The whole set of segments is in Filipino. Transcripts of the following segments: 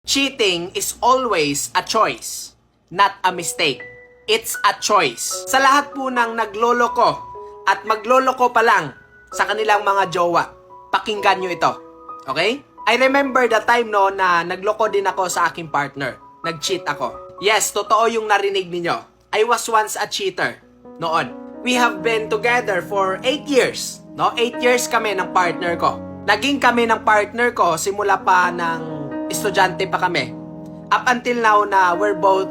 Cheating is always a choice, not a mistake. It's a choice. Sa lahat po ng nagloloko at magloloko pa lang sa kanilang mga jowa, pakinggan nyo ito. Okay? I remember the time na nagloko din ako sa aking partner. Nag-cheat ako. Yes, totoo yung narinig ninyo. I was once a cheater noon. We have been together for 8 years. 8 years kami ng partner ko. Naging kami ng partner ko simula pa ng estudyante pa kami. Up until now na we're both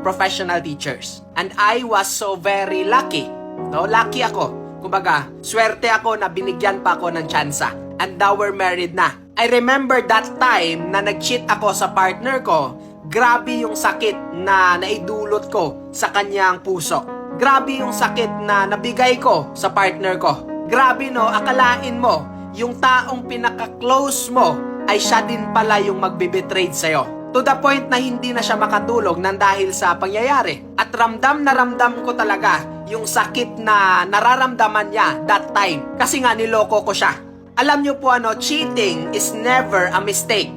professional teachers. And I was so very lucky. Lucky ako. Kumbaga, swerte ako na binigyan pa ako ng tsansa. And now we're married na. I remember that time na nag-cheat ako sa partner ko, grabe yung sakit na naidulot ko sa kanyang puso. Grabe yung sakit na nabigay ko sa partner ko. Grabe akalain mo, yung taong pinaka-close mo ay siya din pala yung magbe-betrayed sa'yo. To the point na hindi na siya makatulog nang dahil sa pangyayari. At ramdam na ramdam ko talaga yung sakit na nararamdaman niya that time. Kasi nga niloko ko siya. Alam niyo po cheating is never a mistake.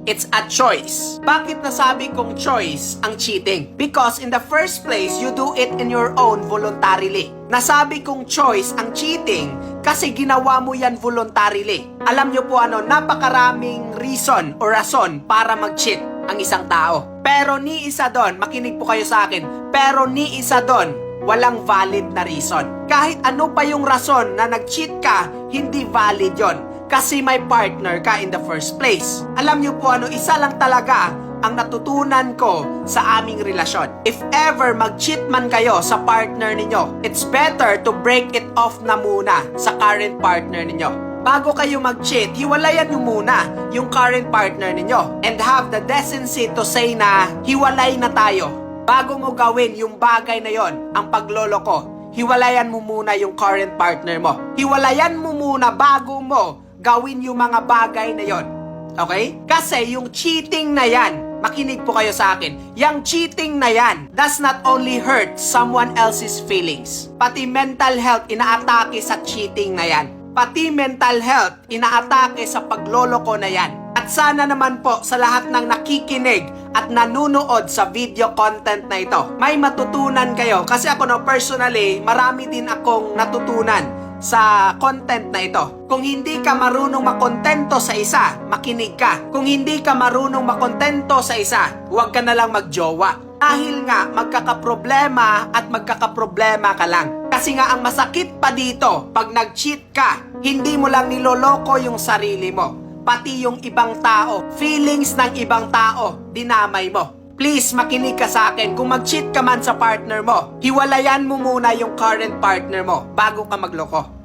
It's a choice. Bakit nasabi kong choice ang cheating? Because in the first place, you do it in your own voluntarily. Nasabi kong choice ang cheating kasi ginawa mo yan voluntarily. Alam niyo po napakaraming reason o rason para mag-cheat ang isang tao. Pero ni isa doon, makinig po kayo sa akin, pero ni isa doon, walang valid na reason. Kahit ano pa yung rason na nag-cheat ka, hindi valid yon. Kasi may partner ka in the first place. Alam niyo po isa lang talaga ang natutunan ko sa aming relasyon. If ever mag-cheat man kayo sa partner ninyo, it's better to break it off na muna sa current partner ninyo. Bago kayo mag-cheat, hiwalayan nyo muna yung current partner ninyo and have the decency to say na hiwalay na tayo. Bago mo gawin yung bagay na yon, ang pagloloko, hiwalayan mo muna yung current partner mo. Hiwalayan mo muna bago mo gawin yung mga bagay na yon. Okay? Kasi yung cheating na yan, makinig po kayo sa akin, yung cheating na yan does not only hurt someone else's feelings, pati mental health inaatake sa cheating na yan. Pati mental health inaatake sa pagloloko na yan. At sana naman po sa lahat ng nakikinig at nanunood sa video content na ito, may matutunan kayo. Kasi ako personally, marami din akong natutunan sa content na ito. Kung hindi ka marunong makontento sa isa, makinig ka. Kung hindi ka marunong makontento sa isa, huwag ka na lang magjowa. Dahil nga, magkakaproblema at magkakaproblema ka lang. Kasi nga, ang masakit pa dito, pag nag-cheat ka, hindi mo lang niloloko yung sarili mo. Pati yung ibang tao, feelings ng ibang tao, dinamay mo. Please, makinig ka sa akin. Kung mag-cheat ka man sa partner mo, hiwalayan mo muna yung current partner mo bago ka magloko.